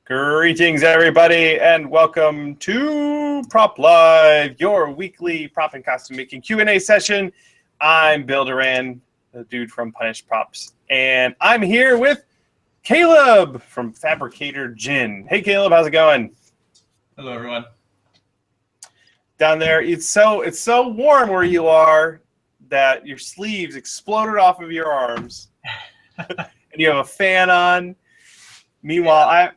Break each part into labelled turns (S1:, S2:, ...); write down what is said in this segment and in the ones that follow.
S1: Greetings, everybody, and welcome to Prop Live, your weekly prop and costume making Q&A session. I'm Bill Duran, the dude from Punished Props, and I'm here with Caleb from Fabricator Djinn. Hey, Caleb, how's it going?
S2: Hello, everyone.
S1: Down there, it's so warm where you are that your sleeves exploded off of your arms, and you have a fan on. Meanwhile,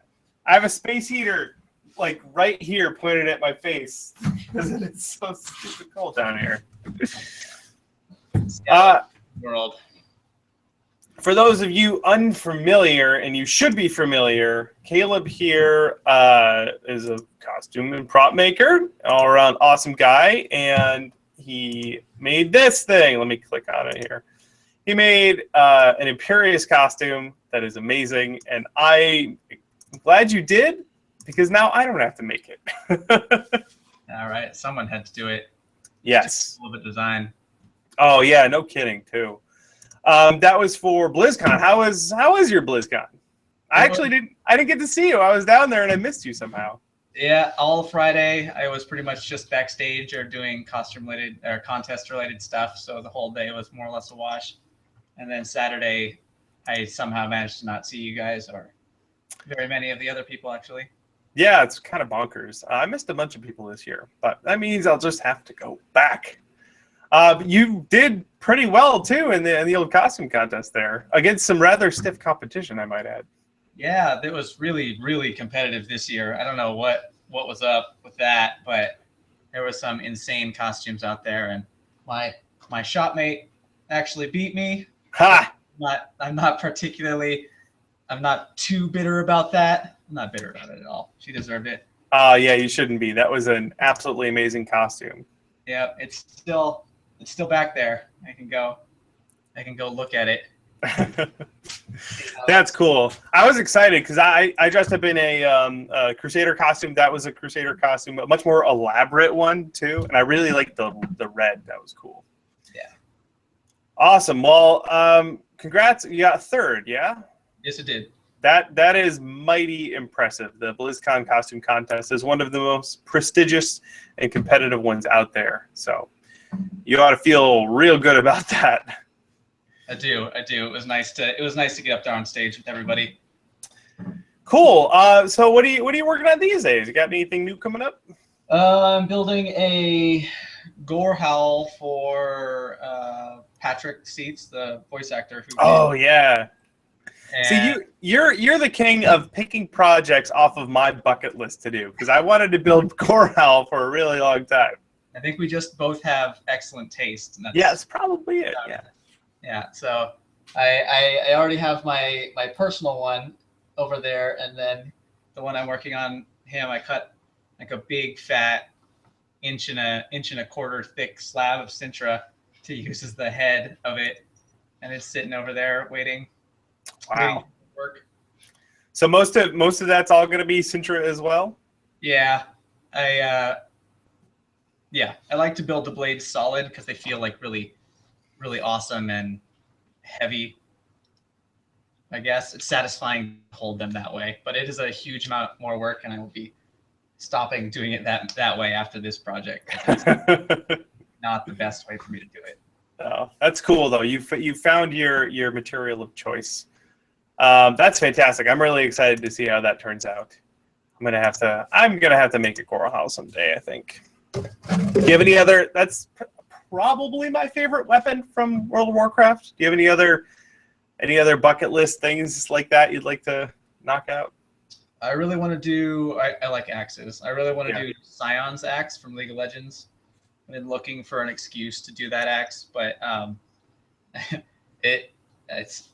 S1: I have a space heater like right here pointed at my face because it's so stupid cold down here.
S2: World.
S1: For those of you unfamiliar, and you should be familiar, Caleb here is a costume and prop maker, all around awesome guy, and he made this thing. Let me click on it here. He made an Imperious costume that is amazing, and I'm glad you did, because now I don't have to make it.
S2: All right, someone had to do it.
S1: Yes.
S2: Just a little bit design.
S1: Oh yeah, no kidding too. That was for BlizzCon. How was your BlizzCon? I didn't get to see you. I was down there and I missed you somehow.
S2: Yeah, all Friday I was pretty much just backstage or doing costume related or contest related stuff. So the whole day was more or less a wash. And then Saturday, I somehow managed to not see you guys or very many of the other people actually.
S1: Yeah, it's kind of bonkers. I missed a bunch of people this year, but that means I'll just have to go back. You did pretty well too in the old costume contest there against some rather stiff competition, I might add.
S2: Yeah, it was really, really competitive this year. I don't know what was up with that, but there were some insane costumes out there, and my shopmate actually beat me.
S1: Ha!
S2: I'm not too bitter about that. I'm not bitter about it at all. She deserved it.
S1: Yeah, you shouldn't be. That was an absolutely amazing costume.
S2: Yeah, it's still back there. I can go look at it.
S1: That's cool. I was excited because I dressed up in a Crusader costume. That was a Crusader costume, a much more elaborate one too, and I really liked the red. That was cool.
S2: Yeah.
S1: Awesome. Well, congrats. You got third, yeah?
S2: Yes, it did.
S1: That is mighty impressive. The BlizzCon costume contest is one of the most prestigious and competitive ones out there. So you ought to feel real good about that.
S2: I do. It was nice to get up there on stage with everybody.
S1: Cool. So what are you working on these days? You got anything new coming up?
S2: I'm building a gore howl for Patrick Seats, the voice actor who.
S1: Oh yeah.
S2: And
S1: see, you're the king of picking projects off of my bucket list to do, because I wanted to build gore howl for a really long time.
S2: I think we just both have excellent taste. And
S1: that's probably it. Yeah.
S2: Yeah. So I already have my personal one over there, and then the one I'm working on him, I cut like a big fat inch and a quarter thick slab of Sintra to use as the head of it, and it's sitting over there waiting.
S1: Wow. Work. So most of that's all going to be Sintra as well?
S2: Yeah. I like to build the blades solid because they feel like really, really awesome and heavy. I guess it's satisfying to hold them that way, but it is a huge amount more work, and I will be stopping doing it that way after this project. It's not the best way for me to do it.
S1: Oh, that's cool though. You found your material of choice. That's fantastic. I'm really excited to see how that turns out. I'm gonna have to make a gore howl someday, I think. Do you have any other? That's probably my favorite weapon from World of Warcraft. Do you have any other bucket list things like that you'd like to knock out?
S2: I really want to do. I like axes. I really want to do Scion's axe from League of Legends. I've been looking for an excuse to do that axe, but it's.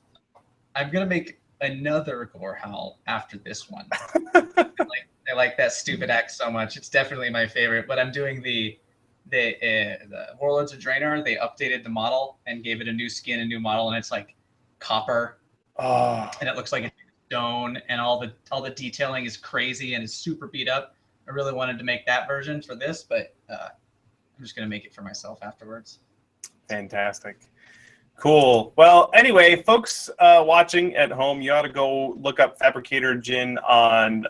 S2: I'm gonna make another gore howl after this one. I like that stupid axe so much. It's definitely my favorite. But I'm doing the Warlords of Draenor. They updated the model and gave it a new skin, a new model, and it's like copper.
S1: Oh.
S2: And it looks like stone, and all the detailing is crazy and it's super beat up. I really wanted to make that version for this, but I'm just gonna make it for myself afterwards.
S1: Fantastic. Cool. Well, anyway, folks watching at home, you ought to go look up Fabricator Djinn on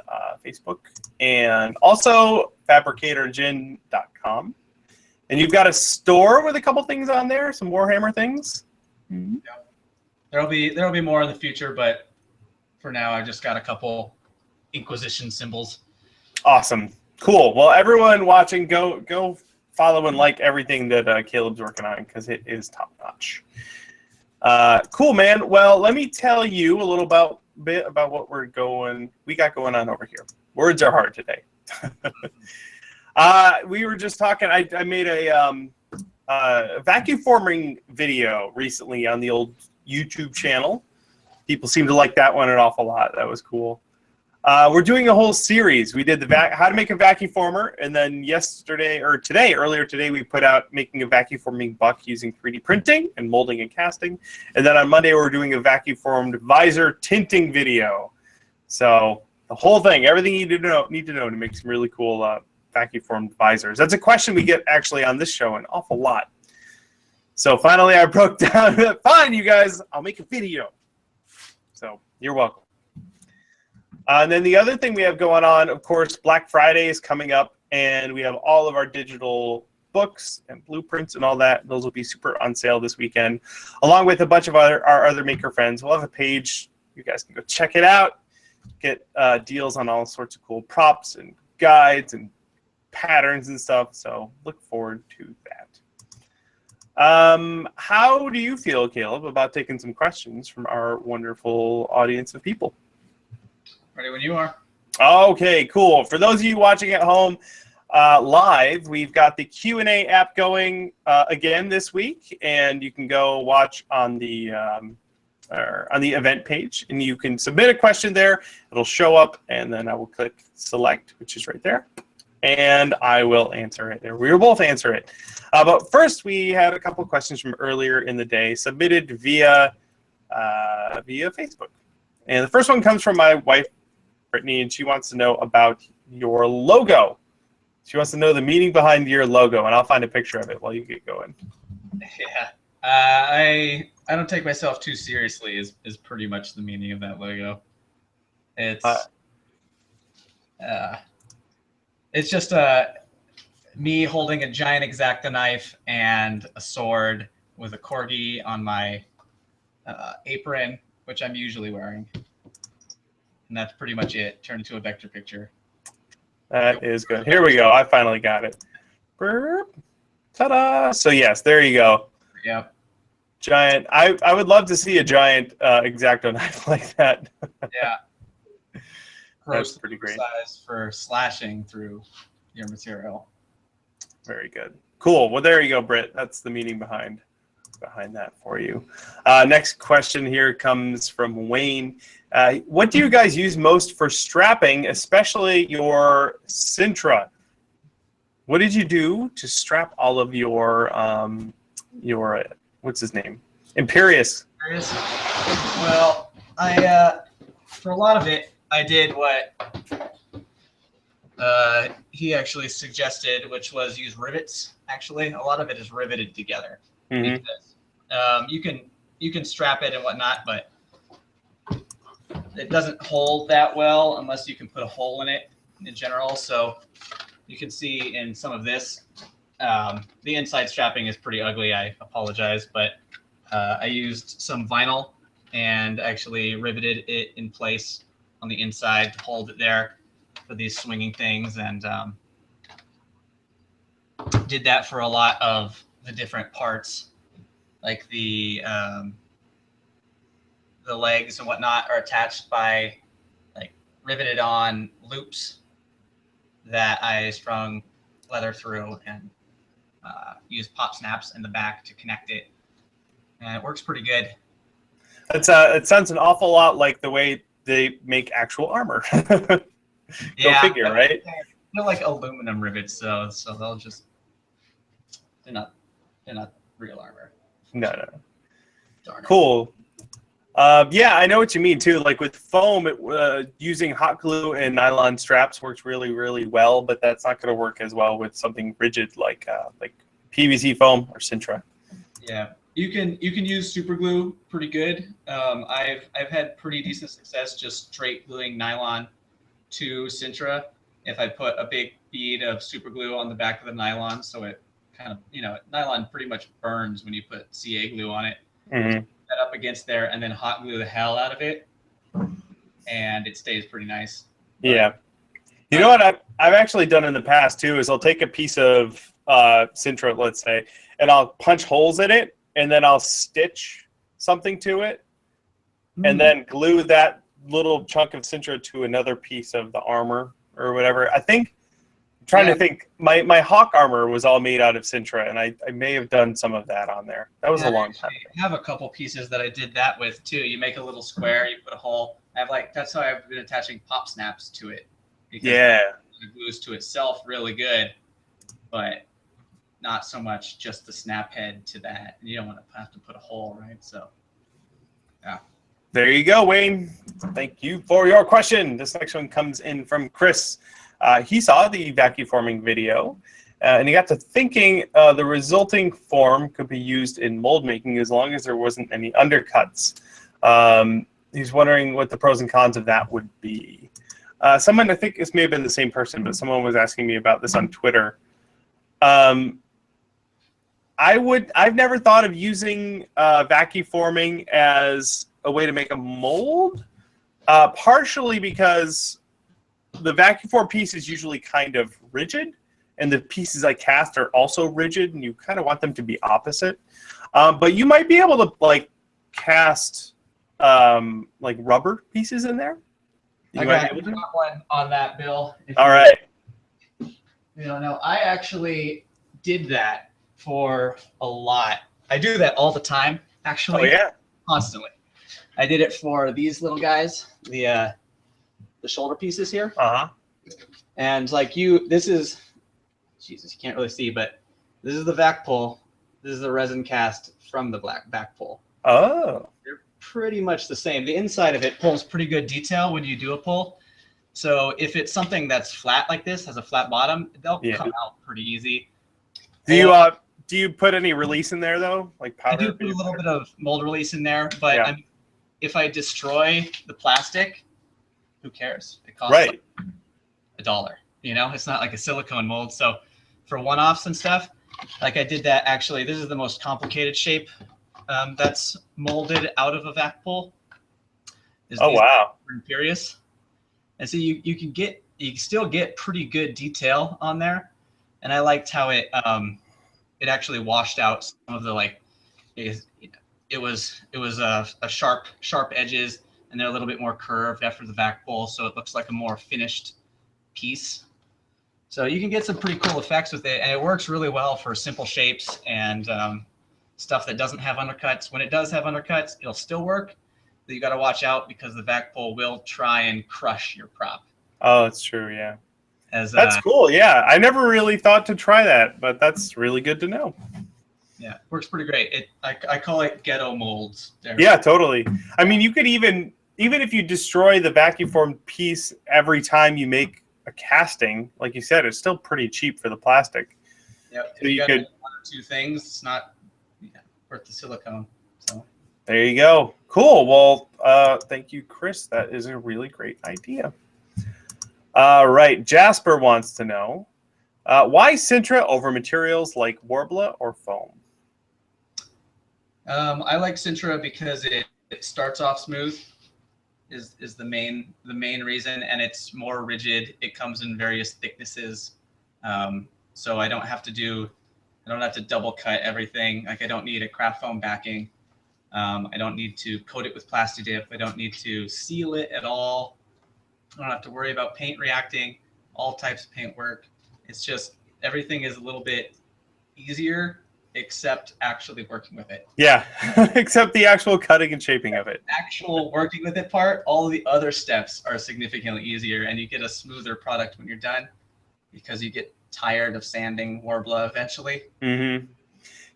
S1: Facebook and also fabricatordjinn.com. And you've got a store with a couple things on there, some Warhammer things.
S2: Mm-hmm. Yeah. There'll be more in the future, but for now, I just got a couple Inquisition symbols.
S1: Awesome. Cool. Well, everyone watching, go follow and like everything that Caleb's working on because it is top notch. Cool, man. Well, let me tell you a little bit about what we got going on over here. Words are hard today. We were just talking. I made a vacuum forming video recently on the old YouTube channel. People seem to like that one an awful lot. That was cool. We're doing a whole series. We did how to make a vacuum former, and then earlier today, we put out making a vacuum forming buck using 3D printing and molding and casting. And then on Monday, we're doing a vacuum formed visor tinting video. So the whole thing, everything you need to know to make some really cool vacuum formed visors. That's a question we get actually on this show an awful lot. So finally, I broke down. Fine, you guys, I'll make a video. So you're welcome. And then the other thing we have going on, of course, Black Friday is coming up, and we have all of our digital books and blueprints and all that. Those will be super on sale this weekend, along with a bunch of our other maker friends. We'll have a page. You guys can go check it out, get deals on all sorts of cool props and guides and patterns and stuff. So look forward to that. How do you feel, Caleb, about taking some questions from our wonderful audience of people?
S2: Ready when you are.
S1: Okay, cool. For those of you watching at home live, we've got the Q&A app going again this week, and you can go watch on the event page, and you can submit a question there. It'll show up, and then I will click select, which is right there, and I will answer it. We will both answer it. But first, we had a couple of questions from earlier in the day submitted via Facebook, and the first one comes from my wife, Brittany, and she wants to know about your logo. She wants to know the meaning behind your logo, and I'll find a picture of it while you get going.
S2: Yeah, I don't take myself too seriously is pretty much the meaning of that logo. It's just me holding a giant X-Acto knife and a sword with a corgi on my apron, which I'm usually wearing. And that's pretty much it. Turned into a vector picture.
S1: That is good. Here we go. I finally got it. Burp. Ta-da! So yes, there you go.
S2: Yep.
S1: Giant. I would love to see a giant X-Acto knife like that.
S2: Yeah.
S1: That's pretty great.
S2: Size for slashing through your material.
S1: Very good. Cool. Well, there you go, Britt. That's the meaning behind that for you. Next question here comes from Wayne. What do you guys use most for strapping, especially your Sintra? What did you do to strap all of your what's his name? Imperius.
S2: Well, for a lot of it, I did what he actually suggested, which was use rivets. Actually, a lot of it is riveted together.
S1: Mm-hmm.
S2: Because you can strap it and whatnot, but it doesn't hold that well unless you can put a hole in it in general. So you can see in some of this, the inside strapping is pretty ugly. I apologize, but I used some vinyl and actually riveted it in place on the inside to hold it there for these swinging things, and did that for a lot of the different parts. Like the legs and whatnot are attached by like riveted on loops that I strung leather through and used pop snaps in the back to connect it. And it works pretty good.
S1: It sounds an awful lot like the way they make actual armor. Go figure, right?
S2: They're like aluminum rivets, so they'll just they're not real armor.
S1: No.
S2: Darn it.
S1: Cool. Yeah, I know what you mean too. Like with foam, using hot glue and nylon straps works really, really well, but that's not going to work as well with something rigid like PVC foam or Sintra.
S2: Yeah, You can use super glue pretty good. I've had pretty decent success just straight gluing nylon to Sintra. If I put a big bead of super glue on the back of the nylon, so it kind of, nylon pretty much burns when you put CA glue on it.
S1: Mm-hmm.
S2: That up against there and then hot glue the hell out of it, and it stays pretty nice.
S1: Yeah. You know what I've actually done in the past too is I'll take a piece of Sintra, let's say, and I'll punch holes in it, and then I'll stitch something to it, and then glue that little chunk of Sintra to another piece of the armor or whatever. I think, I'm trying to think, my Hawk armor was all made out of Sintra, and I may have done some of that on there. That was a long time ago.
S2: I have a couple pieces that I did that with too. You make a little square, you put a hole. That's how I've been attaching pop snaps to it.
S1: Yeah.
S2: It glues to itself really good, but not so much just the snap head to that. You don't want to have to put a hole, right? So, yeah.
S1: There you go, Wayne. Thank you for your question. This next one comes in from Chris. He saw the vacuum forming video, and he got to thinking the resulting form could be used in mold making as long as there wasn't any undercuts. He's wondering what the pros and cons of that would be. Someone, I think this may have been the same person, but someone was asking me about this on Twitter. I've never thought of using vacuum forming as a way to make a mold, partially because the vacuum form piece is usually kind of rigid, and the pieces I cast are also rigid, and you kind of want them to be opposite. But you might be able to like cast like rubber pieces in there.
S2: I got one on that, Bill.
S1: All right.
S2: You don't know, I actually did that for a lot. I do that all the time, actually.
S1: Oh yeah.
S2: Constantly. I did it for these little guys, the shoulder pieces here. And like this is, Jesus, you can't really see, but this is the vac pull. This is the resin cast from the back pull.
S1: Oh.
S2: They're pretty much the same. The inside of it pulls pretty good detail when you do a pull. So if it's something that's flat like this, has a flat bottom, they'll come out pretty easy.
S1: Do you put any release in there though, like powder?
S2: I do put a little bit of mold release in there, but I mean, if I destroy the plastic, who cares? It costs like $1. It's not like a silicone mold. So for one-offs and stuff, like I did that. Actually, this is the most complicated shape that's molded out of a vac pull.
S1: Oh wow!
S2: Imperious. And so you can still get pretty good detail on there, and I liked how it actually washed out some of the it was a sharp edges, and they're a little bit more curved after the vac pull, so it looks like a more finished piece. So you can get some pretty cool effects with it, and it works really well for simple shapes and stuff that doesn't have undercuts. When it does have undercuts, it'll still work. But you got to watch out because the vac pull will try and crush your prop.
S1: Oh, that's true. Yeah.
S2: That's
S1: cool. Yeah, I never really thought to try that, but that's really good to know.
S2: Yeah, works pretty great. I call it ghetto molds.
S1: Yeah, totally. I mean, you could even if you destroy the vacuum form piece every time you make a casting, like you said, it's still pretty cheap for the plastic.
S2: Yep.
S1: So you could
S2: 1 or 2 things. It's not worth the silicone. So
S1: there you go. Cool. Well, thank you, Chris. That is a really great idea. All right. Jasper wants to know why Sintra over materials like Worbla or foam?
S2: I like Sintra because it starts off smooth. Is the main reason, and it's more rigid. It comes in various thicknesses, so I don't have to double cut everything. Like I don't need a craft foam backing. I don't need to coat it with plasti dip. I don't need to seal it at all. I don't have to worry about paint reacting. All types of paint work. It's just everything is a little bit easier, except actually working with it.
S1: Yeah, except the actual cutting and shaping of it.
S2: Actual working with it part, all of the other steps are significantly easier, and you get a smoother product when you're done because you get tired of sanding Worbla eventually.
S1: Mm-hmm.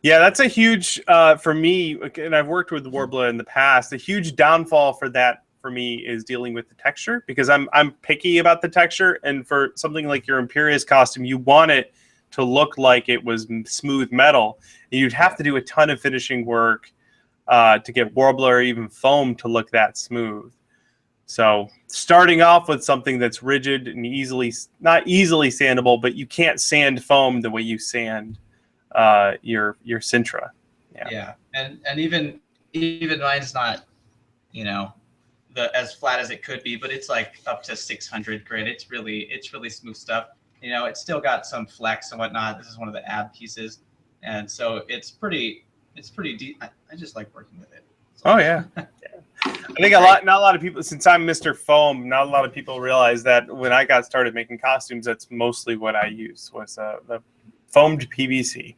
S1: Yeah, that's a huge, for me, and I've worked with Worbla in the past, a huge downfall for that for me is dealing with the texture because I'm picky about the texture, and for something like your Imperious costume, you want it to look like it was smooth metal. You'd have to do a ton of finishing work to get Warbler or even foam to look that smooth. So starting off with something that's rigid and not easily sandable, but you can't sand foam the way you sand your Sintra.
S2: Yeah, and even mine's not, you know, as flat as it could be, but it's like up to 600 grit. It's really smooth stuff. You know, it's still got some flex and whatnot. This is one of the ab pieces, and so it's pretty deep. I just like working with it. So.
S1: Oh yeah. I think not a lot of people, since I'm Mr. Foam, not a lot of people realize that when I got started making costumes, that's mostly what I used was the foamed PVC.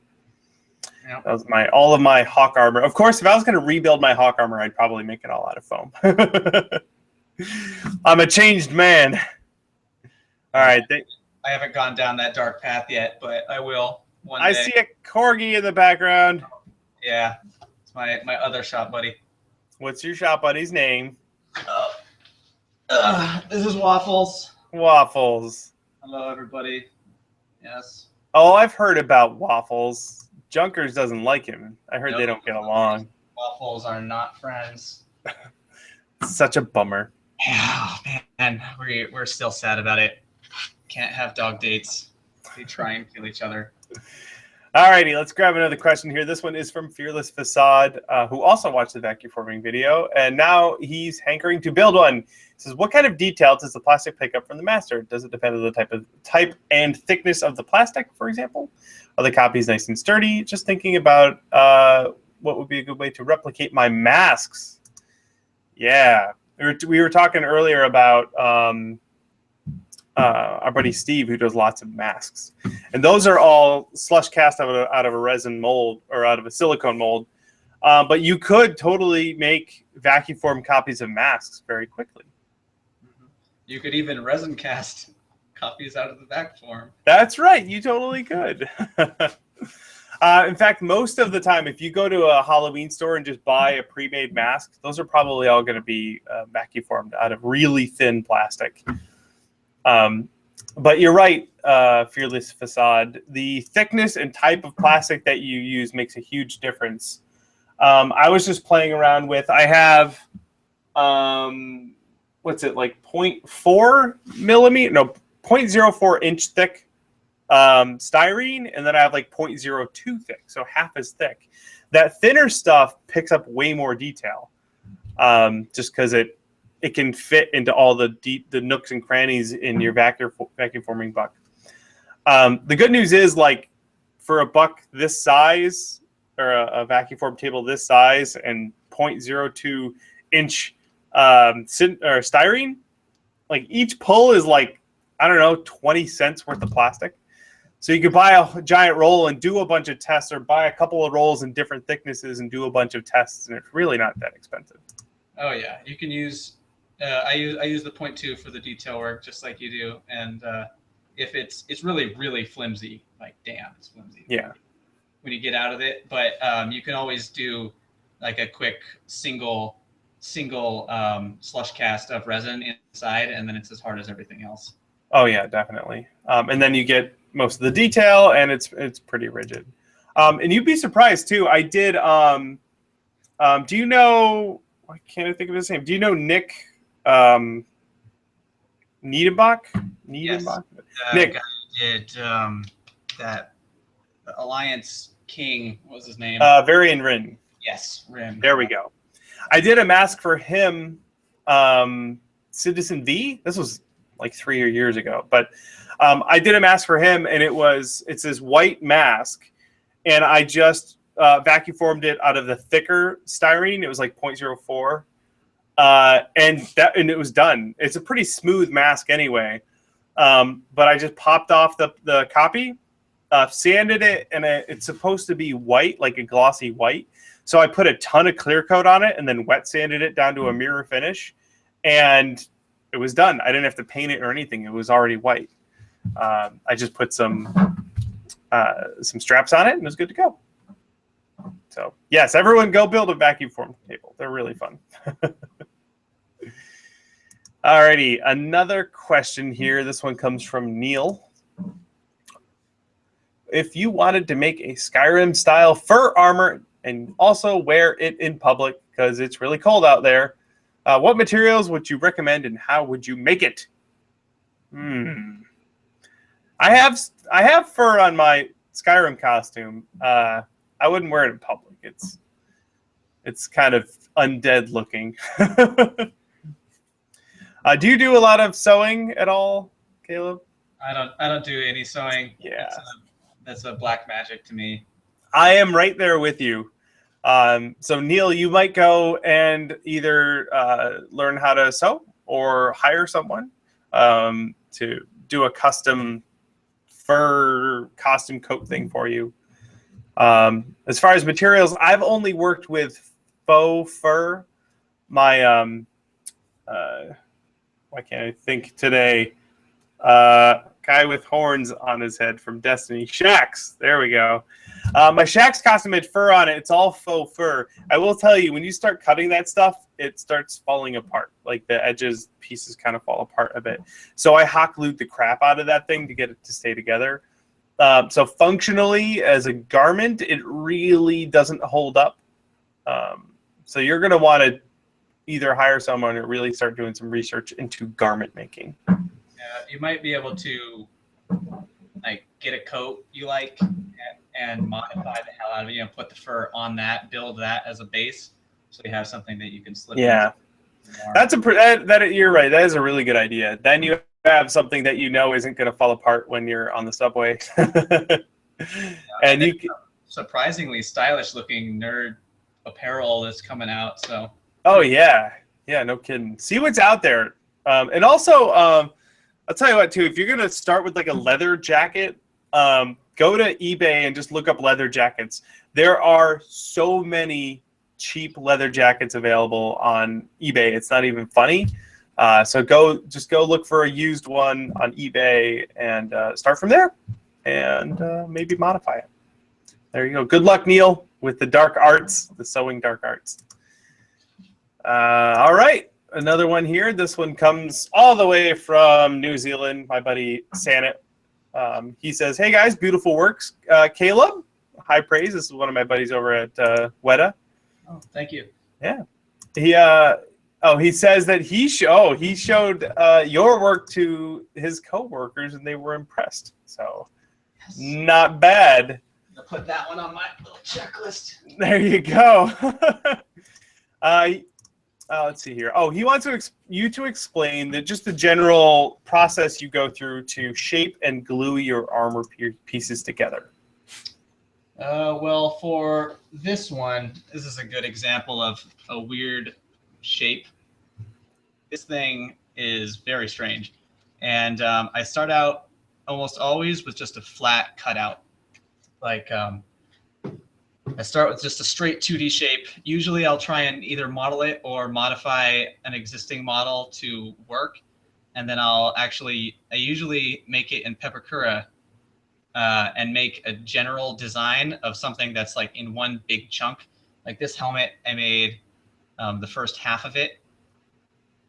S1: Yep. That was all of my Hawk armor. Of course, if I was going to rebuild my Hawk armor, I'd probably make it all out of foam. I'm a changed man. All right.
S2: I haven't gone down that dark path yet, but I will one day.
S1: I see a corgi in the background.
S2: Yeah, it's my other shop buddy.
S1: What's your shop buddy's name?
S2: This is Waffles.
S1: Waffles.
S2: Hello, everybody. Yes.
S1: Oh, I've heard about Waffles. Junkers doesn't like him. I heard they don't get along.
S2: Waffles are not friends.
S1: Such a bummer.
S2: Oh, man, we're still sad about it. Can't have dog dates. They try and kill each other.
S1: Alrighty, let's grab another question here. This one is from Fearless Facade, who also watched the vacuum forming video, and now he's hankering to build one. He says, what kind of detail does the plastic pick up from the master? Does it depend on the type and thickness of the plastic, for example? Are the copies nice and sturdy? Just thinking about what would be a good way to replicate my masks. Yeah, we were talking earlier about our buddy Steve, who does lots of masks, and those are all slush cast out of a resin mold or out of a silicone mold. But you could totally make vacuum form copies of masks very quickly.
S2: You could even resin cast copies out of the vac form.
S1: That's right. You totally could. In fact, most of the time, if you go to a Halloween store and just buy a pre-made mask, those are probably all going to be vacuum formed out of really thin plastic. But you're right, Fearless Facade. The thickness and type of plastic that you use makes a huge difference. I was just playing around with, I have, what's it, like 0.4 millimeter? No, 0.04 inch thick styrene, and then I have like 0.02 thick, so half as thick. That thinner stuff picks up way more detail, just because it can fit into all the nooks and crannies in your vacuum forming buck. The good news is, like, for a buck this size, or a vacuum form table this size, and 0.02 inch styrene, like each pull is like, I don't know, 20 cents worth of plastic. So you could buy a giant roll and do a bunch of tests, or buy a couple of rolls in different thicknesses and do a bunch of tests, and it's really not that expensive.
S2: Oh yeah, you can use. I use the 0.2 for the detail work, just like you do, and if it's really flimsy, like damn, it's flimsy.
S1: Yeah.
S2: When you get out of it, but you can always do like a quick single slush cast of resin inside, and then it's as hard as everything else.
S1: Oh yeah, definitely. And then you get most of the detail, and it's pretty rigid. And you'd be surprised too. I did. Do you know? Why can't I think of his name? Do you know Nick Niedenbach?
S2: Yes.
S1: Nick
S2: guy did that Alliance King. What was his name?
S1: Varian Rin.
S2: Yes, Rin.
S1: There we go. I did a mask for him, Citizen V. This was like 3 years ago, but I did a mask for him, and it's this white mask, and I just vacuum formed it out of the thicker styrene. It was like 0.04, and it was done. It's a pretty smooth mask anyway, but I just popped off the copy, sanded it, and it's supposed to be white, like a glossy white. So I put a ton of clear coat on it and then wet sanded it down to a mirror finish, and it was done. I didn't have to paint it or anything. It was already white. I just put some straps on it, and it was good to go. So yes, everyone go build a vacuum form table. They're really fun. Alrighty, another question here. This one comes from Neil. if you wanted to make a Skyrim-style fur armor and also wear it in public because it's really cold out there, what materials would you recommend and how would you make it? I have fur on my Skyrim costume. I wouldn't wear it in public. It's kind of undead looking. Do you do a lot of sewing at all, Caleb?
S2: I don't do any sewing.
S1: Yeah,
S2: that's a black magic to me.
S1: I am right there with you. So Neil, you might go and either learn how to sew or hire someone to do a custom fur costume coat thing for you. As far as materials, I've only worked with faux fur. My why can't I think today? Guy with horns on his head from Destiny. Shax. There we go. My Shax costume had fur on it. It's all faux fur. I will tell you, when you start cutting that stuff, it starts falling apart. Like the edges, pieces kind of fall apart a bit. So I hot glued the crap out of that thing to get it to stay together. So functionally, as a garment, it really doesn't hold up. So you're going to want to either hire someone or really start doing some research into garment making.
S2: You might be able to like get a coat you like and modify the hell out of it. Put the fur on that, build that as a base, so you have something that you can slip.
S1: Yeah, that's that you're right. That is a really good idea. Then you have something that you know isn't going to fall apart when you're on the subway. And you
S2: surprisingly stylish looking nerd apparel that's coming out. So.
S1: Oh yeah, no kidding. See what's out there, and also I'll tell you what too. If you're gonna start with like a leather jacket, go to eBay and just look up leather jackets. There are so many cheap leather jackets available on eBay. It's not even funny. So go look for a used one on eBay and start from there, and maybe modify it. There you go. Good luck, Neil, with the dark arts, the sewing dark arts. All right, another one here. This one comes all the way from New Zealand. My buddy Sanit. He says, "Hey guys, beautiful works." Caleb, high praise. This is one of my buddies over at Weta.
S2: Oh, thank you.
S1: Yeah. He says that he showed your work to his coworkers and they were impressed. So, yes. Not bad.
S2: I'll put that one on my little checklist.
S1: There you go. Let's see here. Oh, he wants you to explain just the general process you go through to shape and glue your armor pieces together.
S2: Well, for this one, this is a good example of a weird shape. This thing is very strange. And I start out almost always with just a flat cutout. Like, I start with just a straight 2D shape. Usually I'll try and either model it or modify an existing model to work. And then I usually make it in Pepakura and make a general design of something that's like in one big chunk. Like this helmet, I made the first half of it,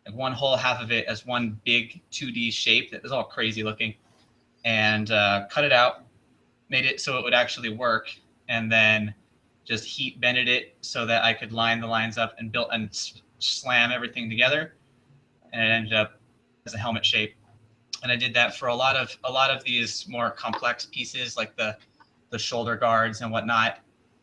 S2: like one whole half of it as one big 2D shape that was all crazy looking, and cut it out, made it so it would actually work, and then just heat bended it so that I could line the lines up and build and slam everything together, and it ended up as a helmet shape. And I did that for a lot of these more complex pieces, like the shoulder guards and whatnot,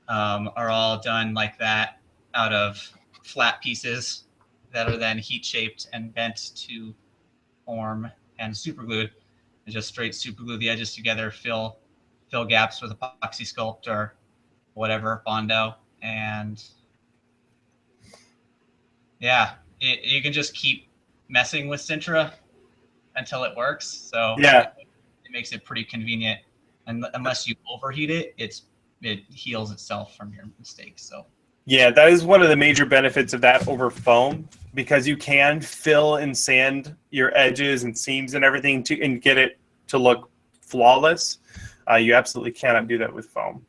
S2: are all done like that out of flat pieces that are then heat shaped and bent to form and super glued. And just straight super glue the edges together, fill gaps with Epoxy Sculpt or whatever, Bondo, and yeah, you can just keep messing with Sintra until it works. So
S1: yeah,
S2: it makes it pretty convenient, and unless you overheat it, it heals itself from your mistakes. So
S1: yeah, that is one of the major benefits of that over foam, because you can fill and sand your edges and seams and everything and get it to look flawless. You absolutely cannot do that with foam.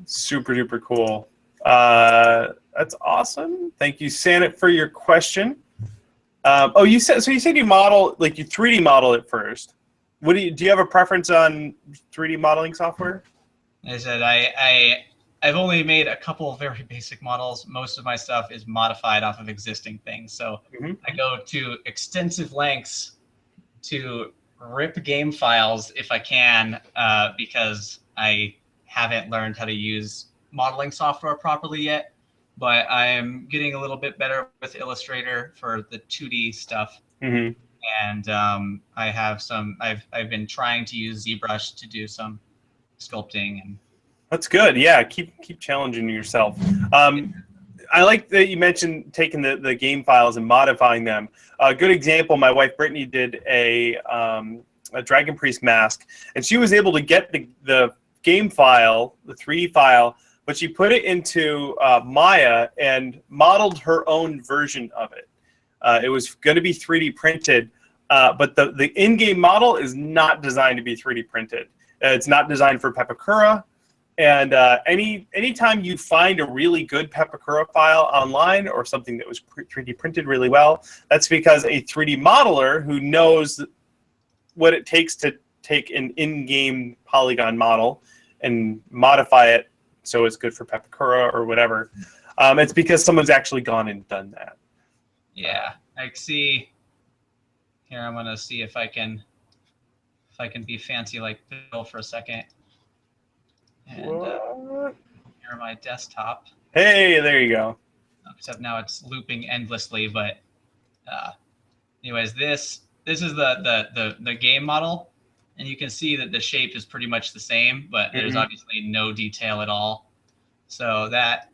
S1: Super duper cool. That's awesome. Thank you, Sanit, for your question. You said you model, like you 3D model it first. What do you have a preference on 3D modeling software?
S2: I said I've only made a couple of very basic models. Most of my stuff is modified off of existing things. So I go to extensive lengths to rip game files if I can, because I haven't learned how to use modeling software properly yet. But I am getting a little bit better with Illustrator for the 2D stuff. And I have some. I've been trying to use ZBrush to do some sculpting, and
S1: that's good. Yeah, keep challenging yourself. I like that you mentioned taking the game files and modifying them. A good example, my wife Brittany did a Dragon Priest mask, and she was able to get the game file, the 3D file, but she put it into Maya and modeled her own version of it. It was going to be 3D printed, but the in-game model is not designed to be 3D printed. It's not designed for Pepakura. And anytime you find a really good Pepakura file online or something that was 3D printed really well, that's because a 3D modeler who knows what it takes to take an in-game polygon model and modify it so it's good for Pepakura or whatever. It's because someone's actually gone and done that.
S2: Yeah, I see. Here, I'm gonna see if I can be fancy like Bill for a second. And here my desktop.
S1: Hey, there you go.
S2: Except now it's looping endlessly. But anyways, this is the game model, and you can see that the shape is pretty much the same, but there's obviously no detail at all. So that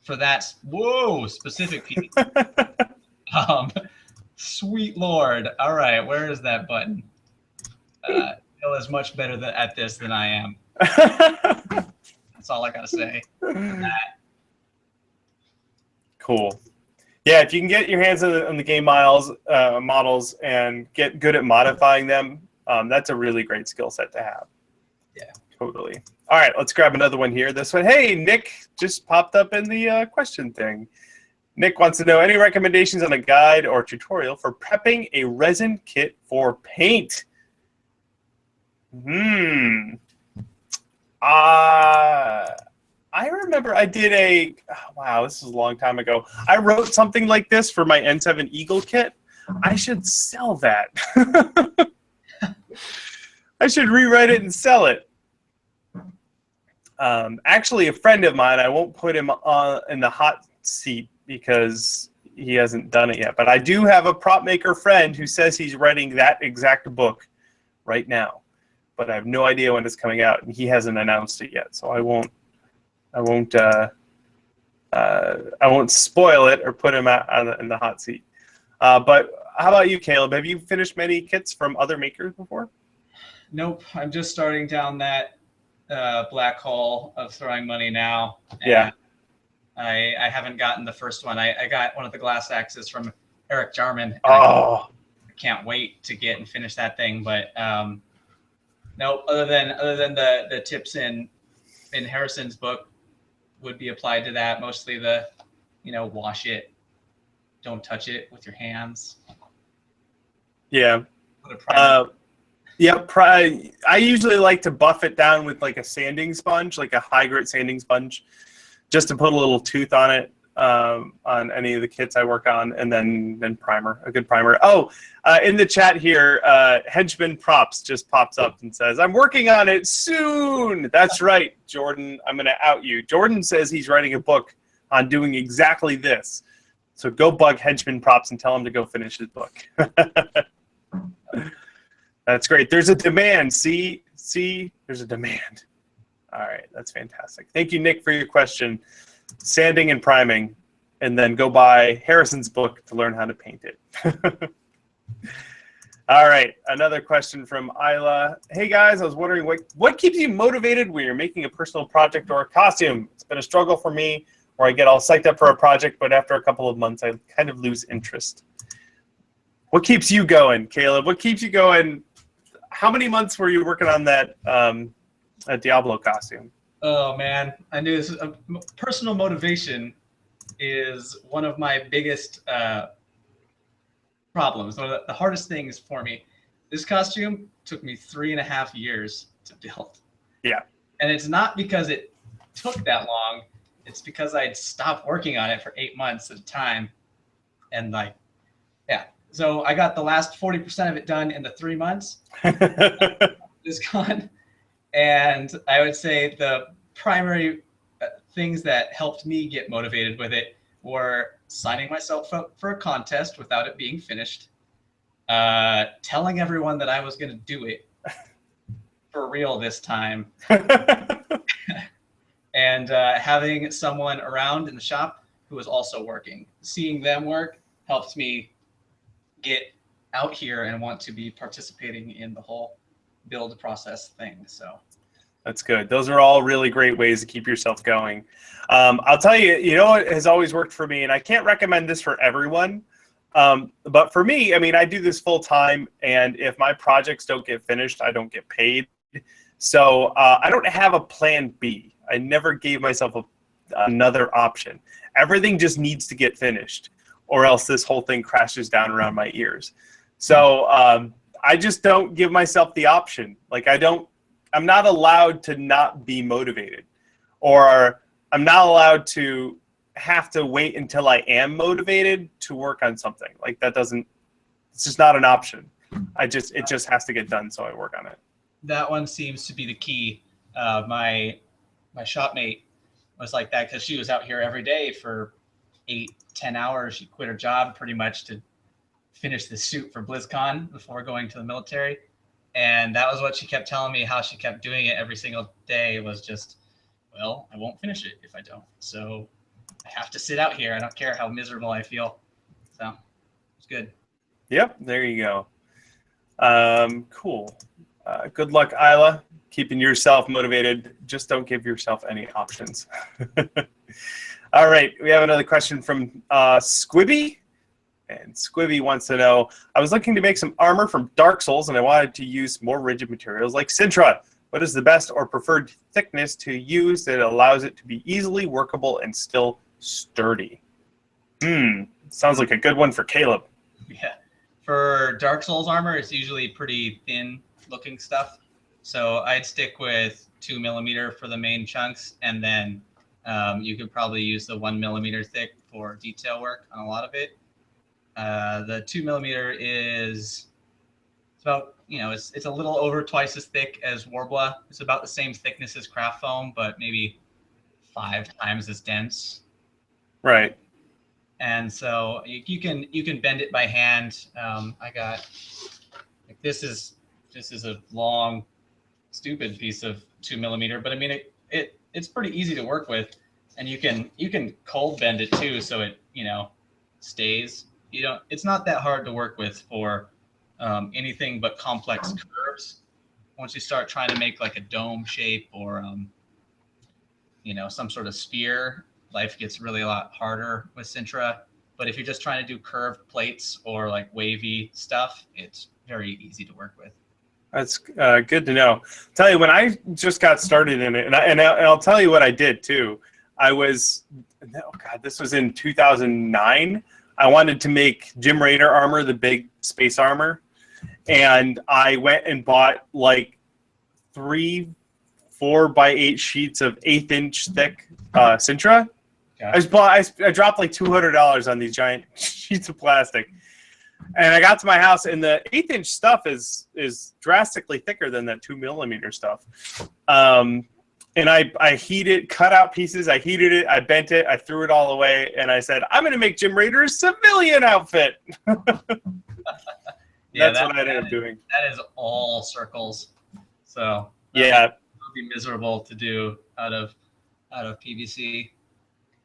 S2: for that specific piece. Sweet Lord. All right, where is that button? Bill is much better at this than I am. That's all I gotta say.
S1: Cool. Yeah, if you can get your hands on the game models and get good at modifying them, that's a really great skill set to have.
S2: Yeah,
S1: totally. All right, let's grab another one here. This one, hey, Nick just popped up in the question thing. Nick wants to know any recommendations on a guide or tutorial for prepping a resin kit for paint. I remember I did wow, this is a long time ago. I wrote something like this for my N7 Eagle kit. I should sell that. I should rewrite it and sell it. Actually, a friend of mine, I won't put him in the hot seat because he hasn't done it yet. But I do have a prop maker friend who says he's writing that exact book right now. But I have no idea when it's coming out, and he hasn't announced it yet. So I won't spoil it or put him in the hot seat. But how about you, Caleb? Have you finished many kits from other makers before?
S2: Nope. I'm just starting down that black hole of throwing money now.
S1: Yeah.
S2: I haven't gotten the first one. I got one of the glass axes from Eric Jarman.
S1: Oh.
S2: I can't wait to get and finish that thing. But no, other than the tips in Harrison's book would be applied to that. Mostly the, wash it, don't touch it with your hands.
S1: Yeah. I usually like to buff it down with like a sanding sponge, like a high grit sanding sponge, just to put a little tooth on it on any of the kits I work on, and then primer, a good primer. Oh, in the chat here, Henchman Props just pops up and says, I'm working on it soon. That's right, Jordan. I'm going to out you. Jordan says he's writing a book on doing exactly this. So go bug Henchman Props and tell him to go finish his book. That's great. There's a demand. See, there's a demand. All right, that's fantastic. Thank you, Nick, for your question. Sanding and priming, and then go buy Harrison's book to learn how to paint it. All right, another question from Isla. Hey guys, I was wondering what keeps you motivated when you're making a personal project or a costume? It's been a struggle for me where I get all psyched up for a project, but after a couple of months, I kind of lose interest. What keeps you going, Caleb? What keeps you going? How many months were you working on that Diablo costume?
S2: Oh man, I knew this. Personal motivation is one of my biggest problems. One of the hardest things for me. This costume took me 3.5 years to build.
S1: Yeah.
S2: And it's not because it took that long. It's because I'd stopped working on it for 8 months at a time. And like, yeah. So I got the last 40% of it done in the 3 months. It's gone. And I would say the primary things that helped me get motivated with it were signing myself up for a contest without it being finished, telling everyone that I was going to do it for real this time, and having someone around in the shop who was also working. Seeing them work helped me get out here and want to be participating in the whole build process thing. So
S1: that's good. Those are all really great ways to keep yourself going. I'll tell you, you know what has always worked for me, and I can't recommend this for everyone, but for me, I mean, I do this full time, and if my projects don't get finished, I don't get paid. So I don't have a plan B. I never gave myself another option. Everything just needs to get finished, or else this whole thing crashes down around my ears. So I just don't give myself the option. Like I'm not allowed to not be motivated, or I'm not allowed to have to wait until I am motivated to work on something. Like it's just not an option. It just has to get done. So I work on it.
S2: That one seems to be the key. My shopmate was like that because she was out here every day for 8-10 hours. She quit her job pretty much to finish the suit for BlizzCon before going to the military. And that was what she kept telling me, how she kept doing it every single day was just, well, I won't finish it if I don't. So I have to sit out here. I don't care how miserable I feel. So it's good.
S1: Yep, there you go. Cool. Good luck, Isla, keeping yourself motivated. Just don't give yourself any options. All right, we have another question from Squibby. And Squibby wants to know, I was looking to make some armor from Dark Souls, and I wanted to use more rigid materials like Sintra. What is the best or preferred thickness to use that allows it to be easily workable and still sturdy? Sounds like a good one for Caleb.
S2: Yeah. For Dark Souls armor, it's usually pretty thin looking stuff. So I'd stick with 2 millimeter for the main chunks, and then you could probably use the 1 millimeter thick for detail work on a lot of it. The 2 millimeter it's about, it's a little over twice as thick as Warbler. It's about the same thickness as craft foam, but maybe 5 times as dense.
S1: Right.
S2: And so you can bend it by hand. I got this is a long, stupid piece of 2 millimeter, but I mean it's pretty easy to work with, and you can cold bend it too, so it stays. It's not that hard to work with for anything but complex curves. Once you start trying to make like a dome shape or some sort of sphere, life gets really a lot harder with Sintra. But if you're just trying to do curved plates or like wavy stuff, it's very easy to work with.
S1: That's good to know. Tell you, when I just got started in it, and I'll tell you what I did too. This was in 2009. I wanted to make Jim Raynor armor, the big space armor, and I went and bought like 3 4x8 sheets of 1/8-inch thick Sintra. Okay. I dropped like $200 on these giant sheets of plastic. And I got to my house, and the 1/8-inch stuff is drastically thicker than that 2 millimeter stuff. And I heated, cut out pieces, I heated it, I bent it, I threw it all away, and I said, I'm going to make Jim Raider's civilian outfit.
S2: Yeah,
S1: that's what I ended up doing.
S2: That is all circles. So
S1: yeah,
S2: it would be miserable to do out of PVC.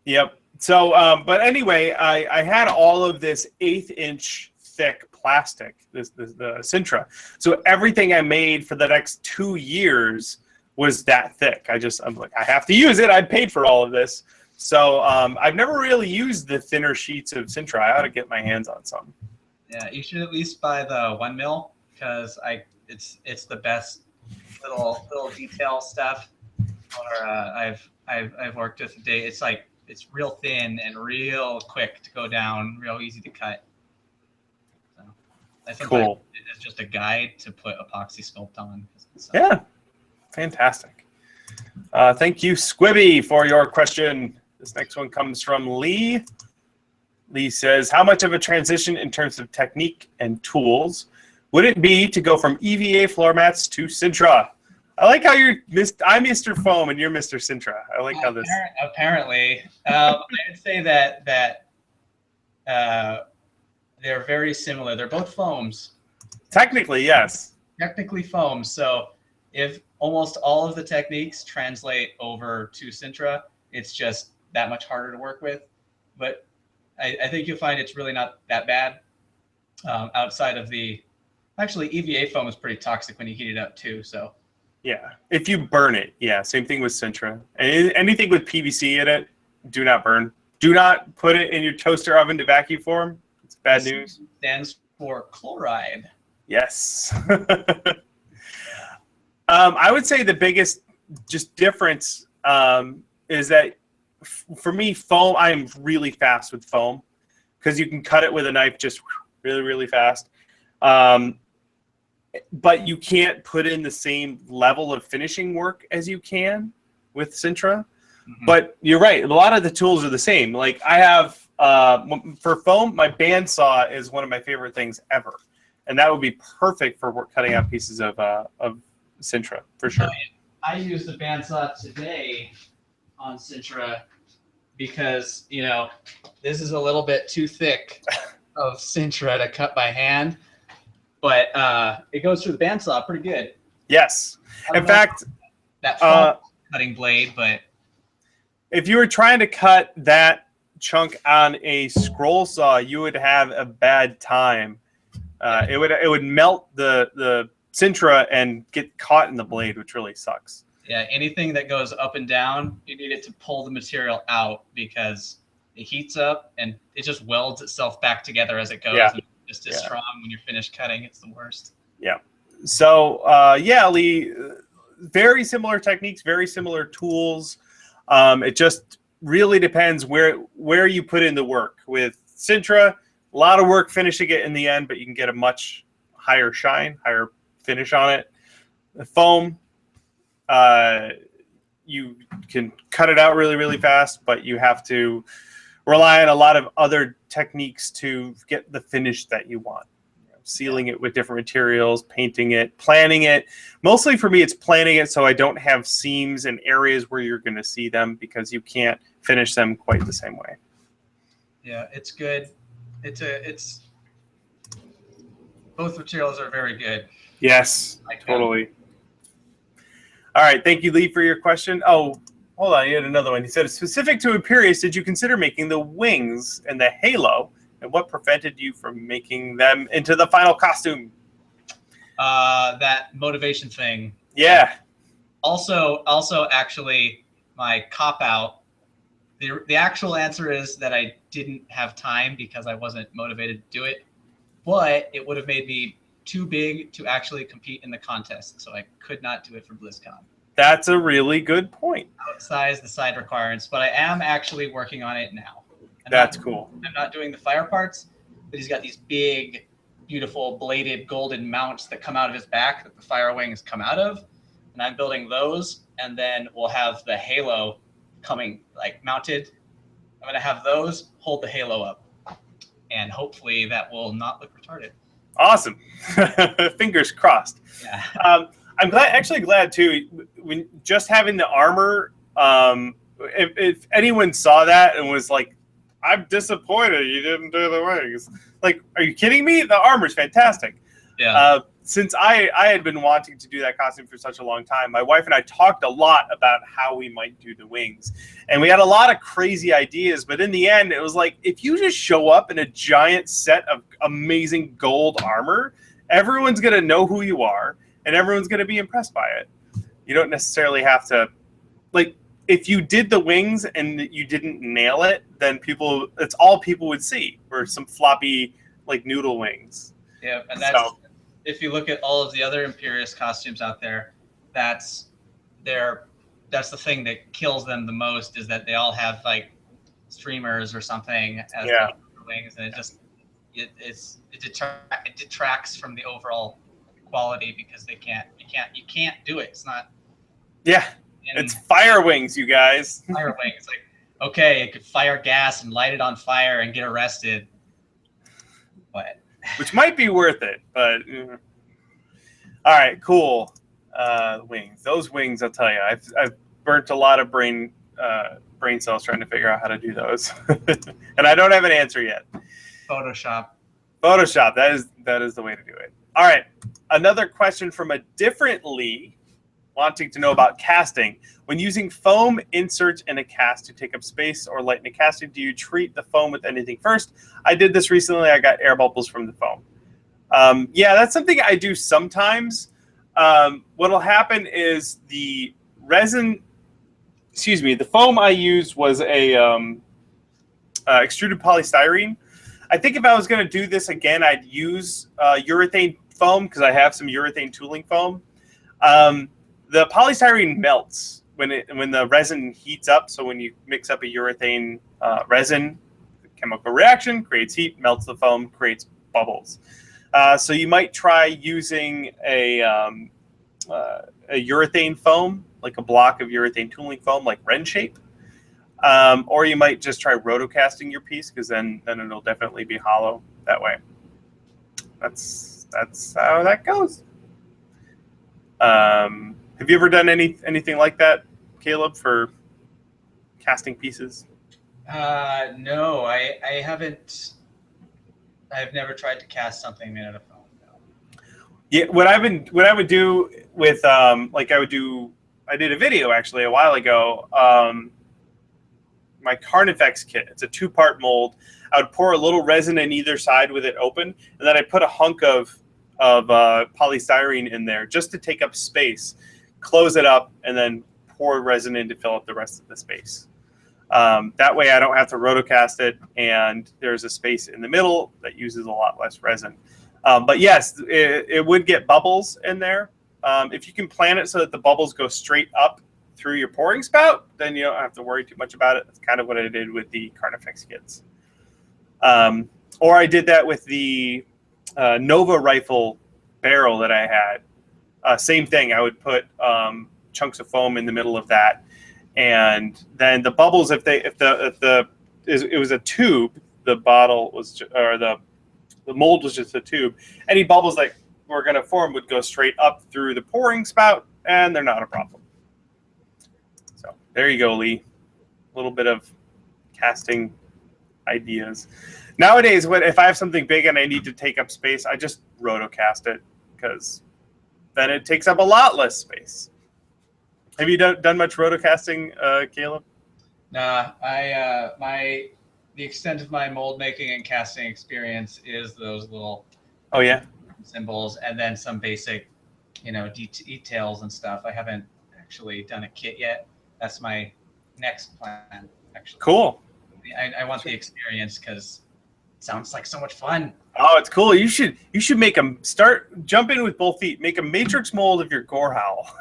S1: Yep. So, but anyway, I had all of this 1/8-inch thick plastic, the Sintra. So everything I made for the next 2 years was that thick. I'm like, I have to use it. I paid for all of this. So I've never really used the thinner sheets of Sintra. I ought to get my hands on some.
S2: Yeah, you should at least buy the 1 mil because it's the best little detail stuff. Or I've worked with today. It's real thin and real quick to go down, real easy to cut. So. I think
S1: Cool.
S2: it's just a guide to put Epoxy Sculpt on. So.
S1: Yeah, fantastic. Thank you, Squibby, for your question. This next one comes from Lee. Lee says, how much of a transition in terms of technique and tools would it be to go from EVA floor mats to Sintra? I like how I'm Mr. Foam and you're Mr. Sintra. I like how this...
S2: Apparently. I'd say that they're very similar. They're both foams.
S1: Technically, yes.
S2: Technically foams. So if almost all of the techniques translate over to Sintra, it's just that much harder to work with. But I think you'll find it's really not that bad. Outside of actually EVA foam is pretty toxic when you heat it up too. So
S1: yeah, if you burn it, yeah, same thing with Sintra. Anything with PVC in it, do not burn. Do not put it in your toaster oven to vacuum form. It's bad news.
S2: Stands for chloride.
S1: Yes. I would say the biggest just difference is that for me, foam, I'm really fast with foam because you can cut it with a knife just really, really fast. But you can't put in the same level of finishing work as you can with Sintra. Mm-hmm. But you're right. A lot of the tools are the same. Like I have, for foam, my bandsaw is one of my favorite things ever. And that would be perfect for cutting out pieces of Sintra, for sure.
S2: I used the bandsaw today on Sintra because, this is a little bit too thick of Sintra to cut by hand. But it goes through the bandsaw pretty good.
S1: Yes. In fact,
S2: that foam cutting blade, but
S1: if you were trying to cut that chunk on a scroll saw, you would have a bad time. It would melt the Sintra and get caught in the blade, which really sucks.
S2: Yeah, anything that goes up and down, you need it to pull the material out because it heats up and it just welds itself back together as it goes.
S1: Yeah.
S2: And just as strong when you're finished cutting. It's the worst. Yeah.
S1: So, Lee, very similar techniques, very similar tools. It just really depends where you put in the work. With Sintra, a lot of work finishing it in the end, but you can get a much higher shine, higher finish on it. The foam, you can cut it out really, really fast, but you have to rely on a lot of other techniques to get the finish that you want. Sealing it with different materials, painting it, planning it. Mostly for me, it's planning it so I don't have seams and areas where you're going to see them because you can't finish them quite the same way.
S2: Yeah, it's good. It's both materials are very good.
S1: Yes, totally. All right, thank you, Lee, for your question. Oh, hold on, you had another one. He said, specific to Imperius, did you consider making the wings and the halo? And what prevented you from making them into the final costume?
S2: That motivation thing.
S1: Yeah.
S2: Also, actually, my cop-out, the actual answer is that I didn't have time because I wasn't motivated to do it. But it would have made me too big to actually compete in the contest. So I could not do it for BlizzCon.
S1: That's a really good point.
S2: Outsize the side requirements, but I am actually working on it now.
S1: That's cool.
S2: I'm not doing the fire parts, but he's got these big, beautiful bladed golden mounts that come out of his back that the fire wings come out of. And I'm building those, and then we'll have the halo coming, like mounted. I'm going to have those hold the halo up. And hopefully that will not look retarded.
S1: Awesome. Fingers crossed.
S2: Yeah.
S1: I'm actually glad too, when just having the armor, if anyone saw that and was like, I'm disappointed you didn't do the wings. Like, are you kidding me? The armor's fantastic.
S2: Yeah.
S1: Since I had been wanting to do that costume for such a long time, my wife and I talked a lot about how we might do the wings. And we had a lot of crazy ideas, but in the end, it was like, if you just show up in a giant set of amazing gold armor, everyone's going to know who you are, and everyone's going to be impressed by it. You don't necessarily have to, like, if you did the wings and you didn't nail it, then it's all people would see, were some floppy, like, noodle wings.
S2: Yeah, and that's, if you look at all of the other Imperius costumes out there, that's the thing that kills them the most, is that they all have, like, streamers or something as the wings, and it detracts from the overall quality because you can't do it. It's not.
S1: Yeah, it's fire wings, you guys.
S2: Fire wings, like, okay, it could fire gas and light it on fire and get arrested, but
S1: which might be worth it. But all right, cool. Wings. Those wings, I'll tell you, I've burnt a lot of brain cells trying to figure out how to do those, and I don't have an answer yet.
S2: Photoshop.
S1: That is the way to do it. All right, another question from a different Lee, wanting to know about casting. When using foam inserts in a cast to take up space or lighten a casting, do you treat the foam with anything first? I did this recently. I got air bubbles from the foam. Yeah, that's something I do sometimes. What'll happen is the foam I used was a extruded polystyrene. I think if I was going to do this again, I'd use urethane foam because I have some urethane tooling foam. The polystyrene melts when the resin heats up. So when you mix up a urethane resin, the chemical reaction creates heat, melts the foam, creates bubbles. So you might try using a urethane foam, like a block of urethane tooling foam, like Ren shape. Or you might just try rotocasting your piece because then it'll definitely be hollow that way. That's how that goes. Have you ever done anything like that, Caleb, for casting pieces?
S2: No, I haven't. I've never tried to cast something made out of foam. No.
S1: Yeah, what I would do with I did a video actually a while ago. My Carnifex kit. It's a 2-part mold. I would pour a little resin in either side with it open, and then I put a hunk of polystyrene in there just to take up space. Close it up, and then pour resin in to fill up the rest of the space. That way I don't have to rotocast it, and there's a space in the middle that uses a lot less resin. But yes, it would get bubbles in there. If you can plan it so that the bubbles go straight up through your pouring spout, then you don't have to worry too much about it. That's kind of what I did with the Carnifex kits. Or I did that with the Nova rifle barrel that I had. Same thing. I would put chunks of foam in the middle of that, and then the bubbles, if it was a tube, the bottle was the mold was just a tube. Any bubbles that were going to form would go straight up through the pouring spout, and they're not a problem. So there you go, Lee. A little bit of casting ideas. Nowadays, if I have something big and I need to take up space, I just rotocast it because then it takes up a lot less space. Have you done much rotocasting, Caleb?
S2: Nah, the extent of my mold making and casting experience is those little symbols and then some basic, details and stuff. I haven't actually done a kit yet. That's my next plan, actually.
S1: Cool.
S2: I want the experience because it sounds like so much fun.
S1: Oh, it's cool. You should make them jump in with both feet. Make a matrix mold of your gore howl.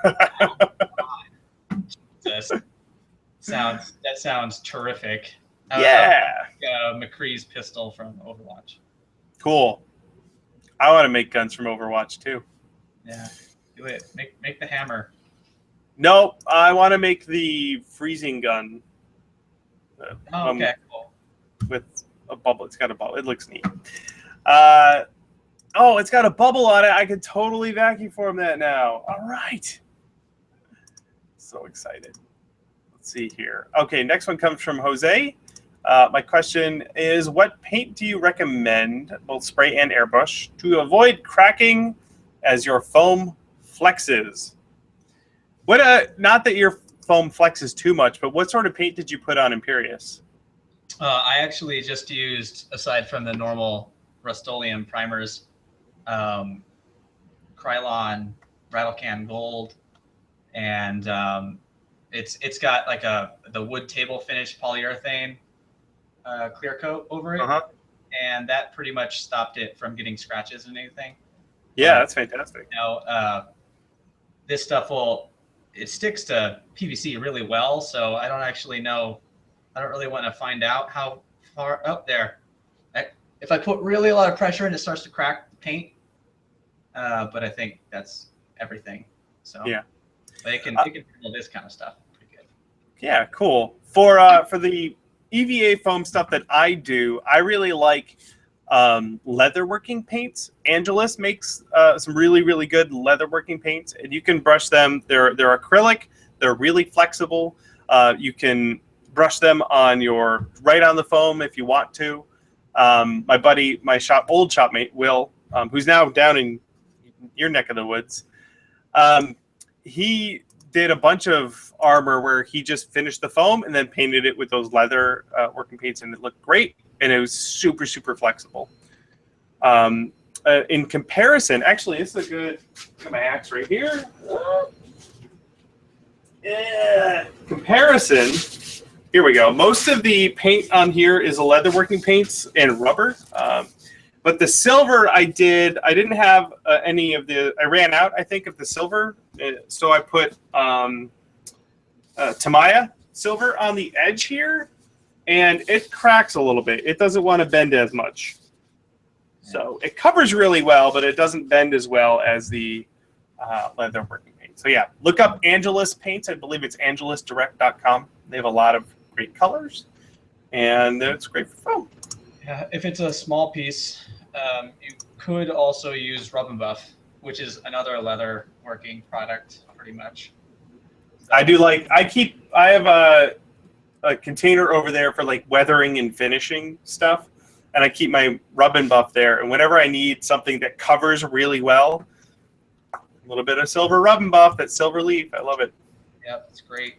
S2: That sounds terrific.
S1: Yeah.
S2: McCree's pistol from Overwatch.
S1: Cool. I want to make guns from Overwatch too.
S2: Yeah, do it. Make the hammer.
S1: Nope, I want to make the freezing gun.
S2: Okay, cool.
S1: With a bubble. It's got a bubble. It looks neat. It's got a bubble on it. I could totally vacuum form that now. All right. So excited. Let's see here. Okay, next one comes from Jose. My question is, what paint do you recommend, both spray and airbrush, to avoid cracking as your foam flexes? Not that your foam flexes too much, but what sort of paint did you put on Imperious?
S2: I actually just used, aside from the normal Rust-Oleum primers, Krylon Rattle Can Gold, and it's got like the wood table finish polyurethane clear coat over it, and that pretty much stopped it from getting scratches and anything.
S1: Yeah, that's fantastic.
S2: This stuff it sticks to PVC really well, so I don't actually know. I don't really want to find out how far up there. If I put really a lot of pressure in, it starts to crack the paint. But I think that's everything. So
S1: yeah,
S2: it can handle this kind of stuff pretty good.
S1: Yeah, cool. For the EVA foam stuff that I do, I really like leatherworking paints. Angelus makes some really, really good leatherworking paints, and you can brush them. They're acrylic. They're really flexible. You can brush them right on the foam if you want to. My buddy, old shopmate, Will, who's now down in your neck of the woods, he did a bunch of armor where he just finished the foam and then painted it with those leather working paints, and it looked great, and it was super, super flexible. In comparison, actually, this is a good, got my axe right here. Yeah, comparison. Here we go. Most of the paint on here is a leather working paints and rubber. But the silver I didn't have any of the, I ran out, I think, of the silver. So I put Tamiya silver on the edge here, and it cracks a little bit. It doesn't want to bend as much. So it covers really well, but it doesn't bend as well as the leather working paint. So yeah, look up Angelus paints. I believe it's angelusdirect.com. They have a lot of great colors, and it's great for foam.
S2: Yeah, if it's a small piece, you could also use Rub and Buff, which is another leather working product, pretty much. So, I have a container over there for like weathering and finishing stuff, and I keep my Rub and Buff there. And whenever I need something that covers really well, a little bit of silver Rub and Buff, that silver leaf, I love it. Yep, it's great.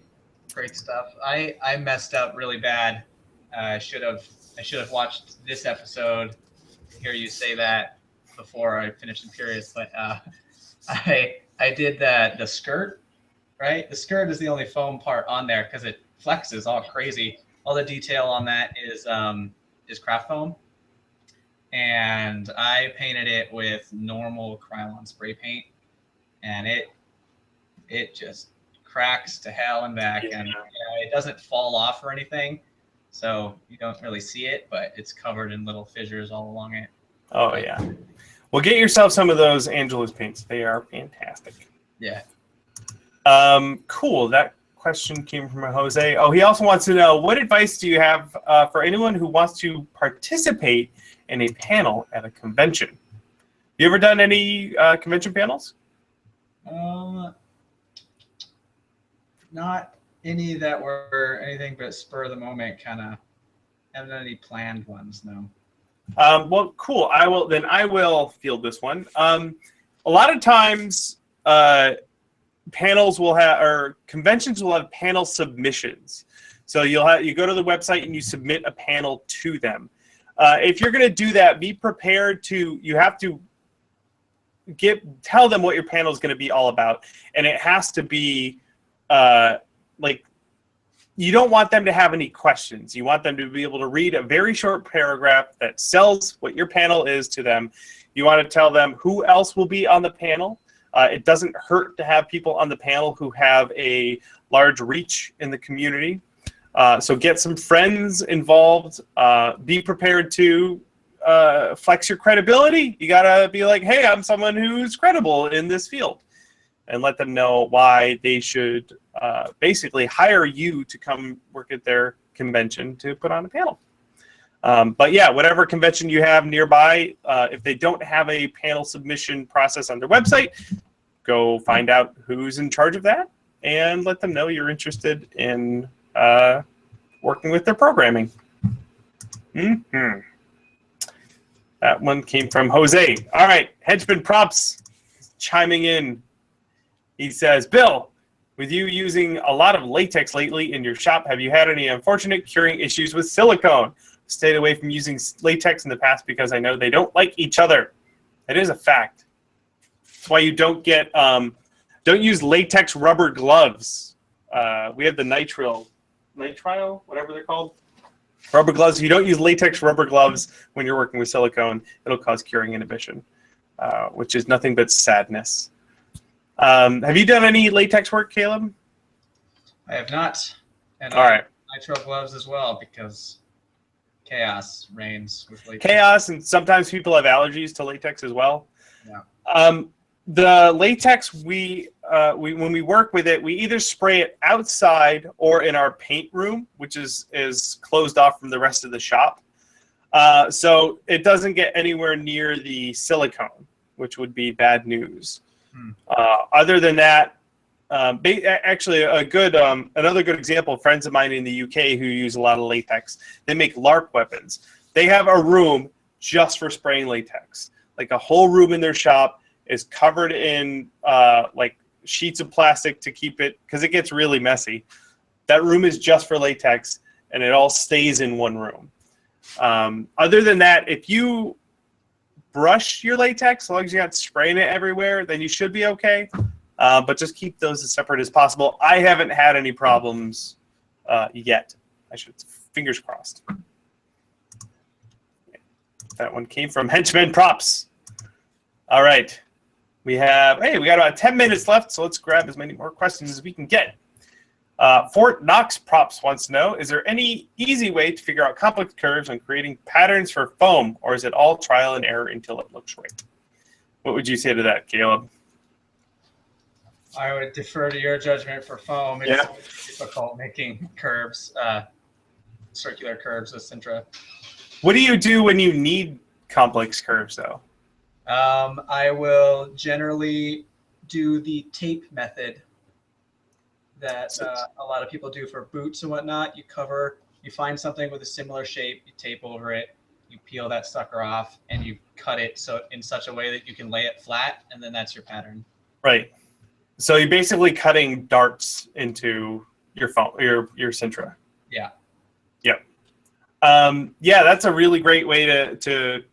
S2: Great stuff. I messed up really bad. I should have watched this episode, hear you say that before I finished Imperious, but I did the skirt, right? The skirt is the only foam part on there because it flexes all crazy. All the detail on that is craft foam, and I painted it with normal Krylon spray paint, and it just cracks to hell and back, and it doesn't fall off or anything, so you don't really see it, but it's covered in little fissures all along it.
S1: Oh yeah. Well, get yourself some of those Angelus paints. They are fantastic.
S2: Yeah.
S1: Cool. That question came from Jose. Oh, he also wants to know, what advice do you have for anyone who wants to participate in a panel at a convention? You ever done any convention panels?
S2: Not any that were anything but spur of the moment, kind of. Haven't done any planned ones, no.
S1: Well, cool. I will field this one. A lot of times, panels will have, or conventions will have panel submissions. So you go to the website and you submit a panel to them. If you're going to do that, be prepared to. You have to tell them what your panel is going to be all about, and it has to be like, you don't want them to have any questions. You want them to be able to read a very short paragraph that sells what your panel is to them. You want to tell them who else will be on the panel. It doesn't hurt to have people on the panel who have a large reach in the community. So get some friends involved. Be prepared to flex your credibility. You got to be like, hey, I'm someone who's credible in this field. And let them know why they should basically hire you to come work at their convention to put on a panel. But yeah, whatever convention you have nearby, if they don't have a panel submission process on their website, go find out who's in charge of that and let them know you're interested in working with their programming. Mm-hmm. That one came from Jose. All right, Henchman Props chiming in. He says, Bill, with you using a lot of latex lately in your shop, have you had any unfortunate curing issues with silicone? Stayed away from using latex in the past because I know they don't like each other. It is a fact. That's why you don't use latex rubber gloves. We have the nitrile, whatever they're called. Rubber gloves. You don't use latex rubber gloves when you're working with silicone. It'll cause curing inhibition, which is nothing but sadness. Have you done any latex work, Caleb?
S2: I have not. And
S1: all right.
S2: nitrile gloves as well, because chaos reigns with latex.
S1: Chaos, and sometimes people have allergies to latex as well.
S2: Yeah.
S1: The latex, we when we work with it, we either spray it outside or in our paint room, which is closed off from the rest of the shop. So it doesn't get anywhere near the silicone, which would be bad news. Other than that, actually another good example, friends of mine in the UK who use a lot of latex, they make LARP weapons. They have a room just for spraying latex. Like a whole room in their shop is covered in like sheets of plastic to keep it, because it gets really messy. That room is just for latex, and it all stays in one room. Other than that, if you brush your latex, as long as you're not spraying it everywhere, then you should be okay. But just keep those as separate as possible. I haven't had any problems yet. Fingers crossed. That one came from Henchman Props. All right. We got about 10 minutes left, so let's grab as many more questions as we can get. Fort Knox Props wants to know, is there any easy way to figure out complex curves when creating patterns for foam, or is it all trial and error until it looks right? What would you say to that, Caleb?
S2: I would defer to your judgment for foam. It's difficult making curves, circular curves with Sintra.
S1: What do you do when you need complex curves, though?
S2: I will generally do the tape method that a lot of people do for boots and whatnot. You find something with a similar shape, you tape over it, you peel that sucker off, and you cut it in such a way that you can lay it flat, and then that's your pattern.
S1: Right. So you're basically cutting darts into your foam, your Sintra.
S2: Yeah.
S1: Yep. Yeah, that's a really great way to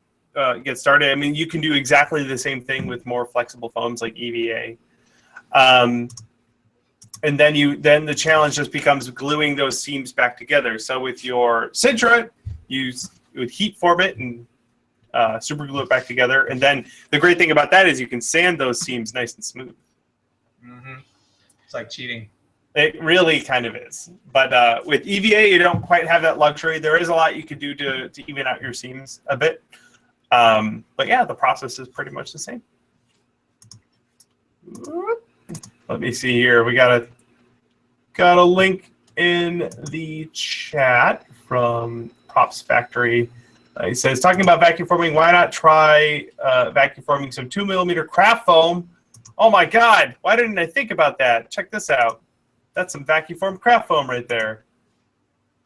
S1: get started. I mean, you can do exactly the same thing with more flexible foams like EVA. And then the challenge just becomes gluing those seams back together. So with your Sintra, you would heat form it and super glue it back together. And then the great thing about that is you can sand those seams nice and smooth.
S2: Mm-hmm. It's like cheating.
S1: It really kind of is. But with EVA, you don't quite have that luxury. There is a lot you could do to even out your seams a bit. But yeah, the process is pretty much the same. Let me see here. We got a link in the chat from Props Factory. He says, talking about vacuum forming, why not try vacuum forming some 2mm craft foam? Oh my God, why didn't I think about that? Check this out. That's some vacuum formed craft foam right there.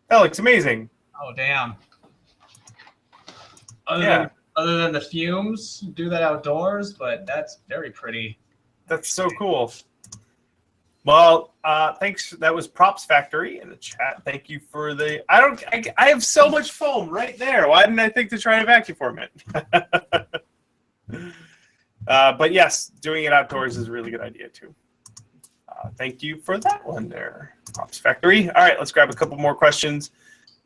S1: That looks amazing.
S2: Oh, damn.
S1: Other
S2: than the fumes, do that outdoors, but that's very pretty.
S1: That's so cool. Well, thanks. That was Props Factory in the chat. Thank you for the. I have so much foam right there. Why didn't I think to try to vacuum form it? But yes, doing it outdoors is a really good idea too. Thank you for that one there, Props Factory. All right, let's grab a couple more questions.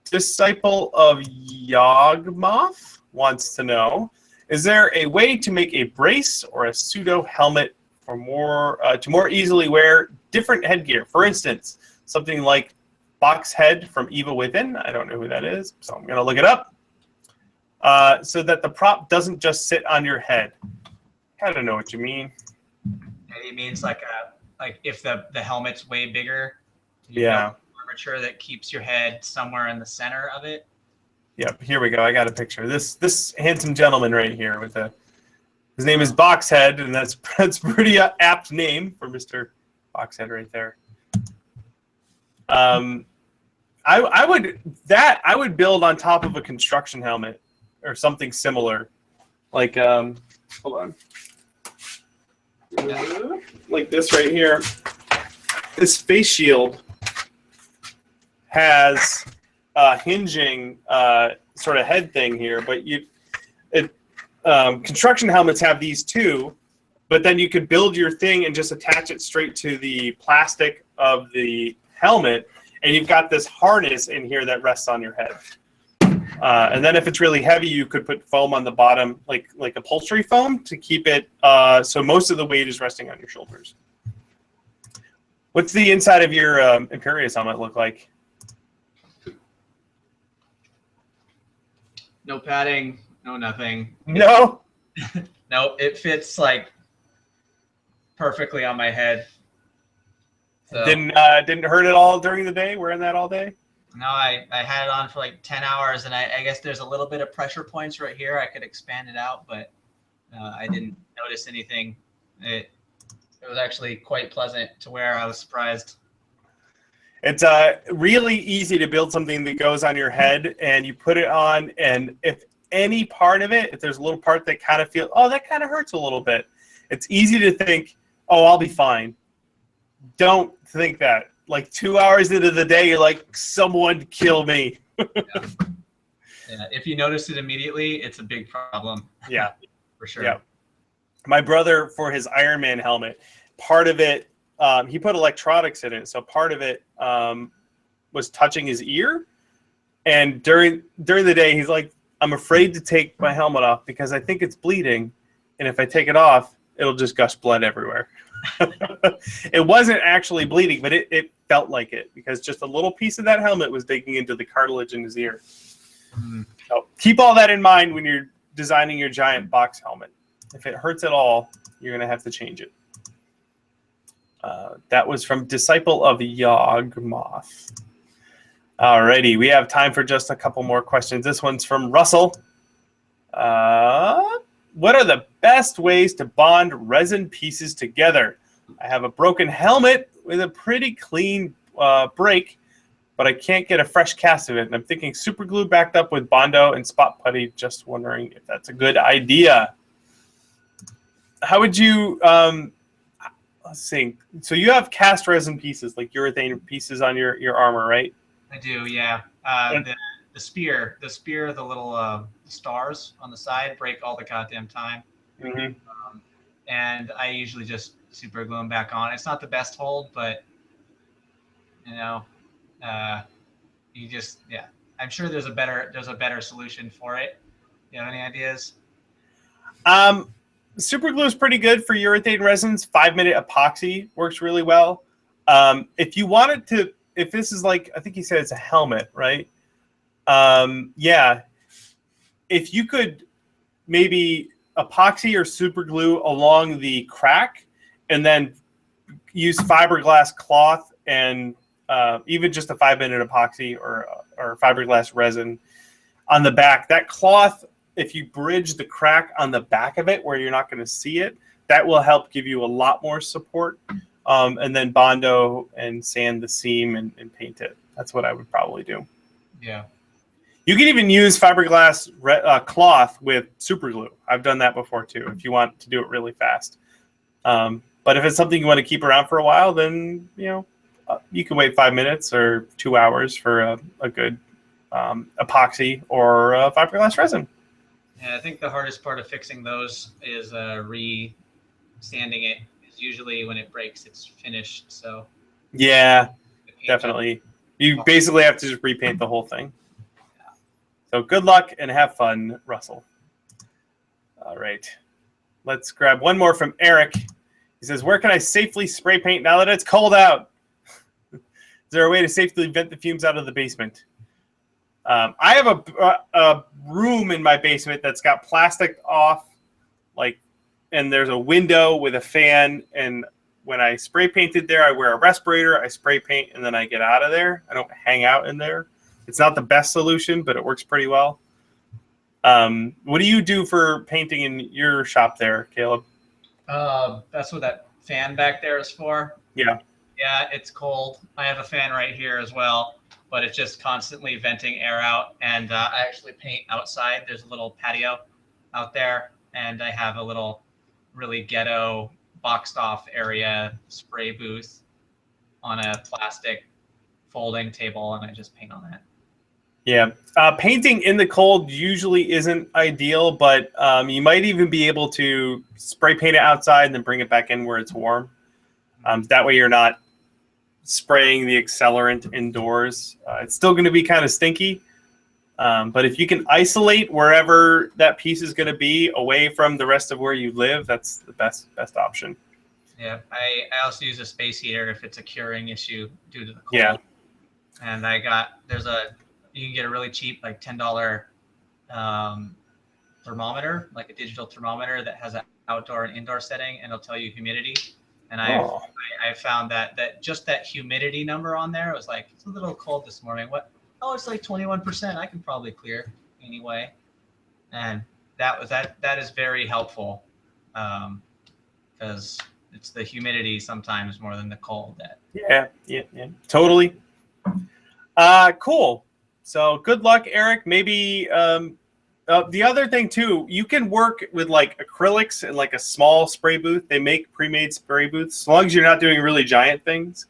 S1: Disciple of Yawgmoth wants to know, is there a way to make a brace or a pseudo helmet for to more easily wear different headgear? For instance, something like Box Head from Evil Within. I don't know who that is, so I'm going to look it up. So that the prop doesn't just sit on your head. I don't know what you mean.
S2: He means like if the helmet's way bigger,
S1: yeah,
S2: armature that keeps your head somewhere in the center of it.
S1: Yep, here we go. I got a picture. This handsome gentleman right here with his name is Boxhead, and that's pretty apt name for Mr. Boxhead right there. I would build on top of a construction helmet or something similar, like hold on. Like this right here. This face shield has a hinging sort of head thing here, but construction helmets have these too, but then you could build your thing and just attach it straight to the plastic of the helmet, and you've got this harness in here that rests on your head. And then if it's really heavy, you could put foam on the bottom, like upholstery foam, to keep it so most of the weight is resting on your shoulders. What's the inside of your Imperius helmet look like?
S2: No padding, no nothing.
S1: No.
S2: No, it fits like perfectly on my head. So
S1: Didn't hurt at all during the day, wearing that all day?
S2: no, I had it on for like 10 hours, and I guess there's a little bit of pressure points right here. I could expand it out, but I didn't notice anything. It was actually quite pleasant to wear. I was surprised.
S1: It's really easy to build something that goes on your head, and you put it on, and if any part of it, if there's a little part that kind of feels, oh, that kind of hurts a little bit, it's easy to think, oh, I'll be fine. Don't think that. Like 2 hours into the day, you're like, someone kill me.
S2: Yeah. Yeah. If you notice it immediately, it's a big problem.
S1: Yeah.
S2: For sure.
S1: Yeah. My brother, for his Iron Man helmet, part of it, he put electronics in it. So part of it was touching his ear. And during the day, he's like, I'm afraid to take my helmet off because I think it's bleeding. And if I take it off, it'll just gush blood everywhere. It wasn't actually bleeding, but it felt like it because just a little piece of that helmet was digging into the cartilage in his ear. So keep all that in mind when you're designing your giant box helmet. If it hurts at all, you're going to have to change it. That was from Disciple of Yawgmoth. Alrighty, we have time for just a couple more questions. This one's from Russell. What are the best ways to bond resin pieces together? I have a broken helmet with a pretty clean break, but I can't get a fresh cast of it. And I'm thinking super glue backed up with Bondo and spot putty. Just wondering if that's a good idea. How would you, let's think. So you have cast resin pieces, like urethane pieces on your armor, right?
S2: I do, yeah. The spear, the little stars on the side break all the goddamn time.
S1: Mm-hmm.
S2: And I usually just super glue them back on. It's not the best hold, but you know, you just, yeah. I'm sure there's a better solution for it. You have any ideas?
S1: Super glue is pretty good for urethane resins. 5-minute epoxy works really well. If you wanted to, if this is like, I think he said it's a helmet, right? Yeah. If you could maybe epoxy or super glue along the crack and then use fiberglass cloth and even just a 5-minute epoxy or fiberglass resin on the back, that cloth, if you bridge the crack on the back of it where you're not going to see it, that will help give you a lot more support. And then Bondo and sand the seam and paint it. That's what I would probably do.
S2: Yeah.
S1: You can even use fiberglass cloth with super glue. I've done that before too, if you want to do it really fast. But if it's something you want to keep around for a while, then you can wait 5 minutes or 2 hours for a good epoxy or fiberglass resin.
S2: Yeah, I think the hardest part of fixing those is re-sanding it. Because usually when it breaks, it's finished. So
S1: yeah, definitely. You basically have to just repaint the whole thing. So good luck and have fun, Russell. All right. Let's grab one more from Eric. He says, where can I safely spray paint now that it's cold out? Is there a way to safely vent the fumes out of the basement? I have a room in my basement that's got plastic off, and there's a window with a fan. And when I spray painted there, I wear a respirator, I spray paint, and then I get out of there. I don't hang out in there. It's not the best solution, but it works pretty well. What do you do for painting in your shop there, Caleb?
S2: That's what that fan back there is for.
S1: Yeah.
S2: Yeah, it's cold. I have a fan right here as well, but it's just constantly venting air out. And I actually paint outside. There's a little patio out there, and I have a little really ghetto boxed off area spray booth on a plastic folding table, and I just paint on that.
S1: Yeah. Painting in the cold usually isn't ideal, but you might even be able to spray paint it outside and then bring it back in where it's warm. That way you're not spraying the accelerant indoors. It's still going to be kind of stinky, but if you can isolate wherever that piece is going to be away from the rest of where you live, that's the best option.
S2: Yeah, I also use a space heater if it's a curing issue due to the cold.
S1: Yeah.
S2: And you can get a really cheap, like $10 thermometer, like a digital thermometer that has an outdoor and indoor setting, and it'll tell you humidity. And
S1: Oh.
S2: I found that just that humidity number on there was like, it's a little cold this morning. What? Oh, it's like 21%. I can probably clear anyway. And that is very helpful, because it's the humidity sometimes more than the cold that.
S1: Yeah, totally. Cool. So good luck, Eric. Maybe the other thing too, you can work with like acrylics and like a small spray booth. They make pre-made spray booths. As long as you're not doing really giant things,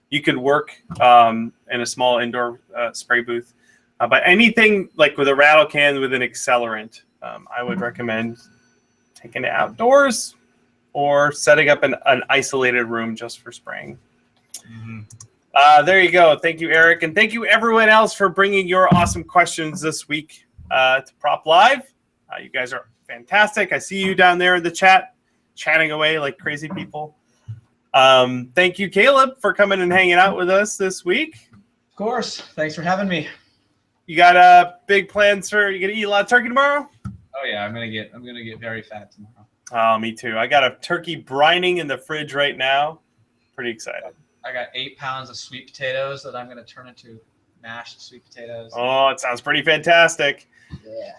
S1: you could work in a small indoor spray booth. But anything like with a rattle can with an accelerant, I would recommend taking it outdoors or setting up an isolated room just for spraying.
S2: Mm-hmm.
S1: There you go. Thank you, Eric. And thank you, everyone else, for bringing your awesome questions this week to Prop Live. You guys are fantastic. I see you down there in the chat, chatting away like crazy people. Thank you, Caleb, for coming and hanging out with us this week.
S2: Of course. Thanks for having me.
S1: You got big plans for, you gonna eat a lot of turkey tomorrow?
S2: Oh yeah, I'm gonna get very fat tomorrow.
S1: Oh, me too. I got a turkey brining in the fridge right now. Pretty excited.
S2: I got 8 pounds of sweet potatoes that I'm going to turn into mashed sweet potatoes.
S1: Oh, it sounds pretty fantastic.
S2: Yeah.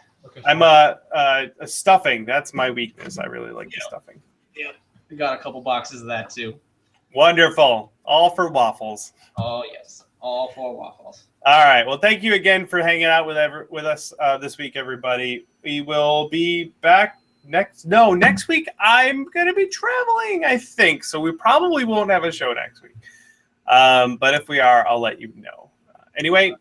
S1: I'm a stuffing. That's my weakness. I really like the stuffing.
S2: Yeah. We got a couple boxes of that too.
S1: Wonderful. All for waffles.
S2: Oh yes. All for waffles.
S1: All right. Well, thank you again for hanging out with us this week, everybody. We will be back next week. I'm going to be traveling, I think. So we probably won't have a show next week. But if we are, I'll let you know. Anyway,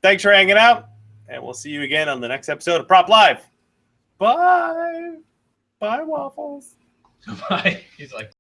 S1: thanks for hanging out, and we'll see you again on the next episode of Prop Live. Bye. Bye, waffles.
S2: Bye. He's like.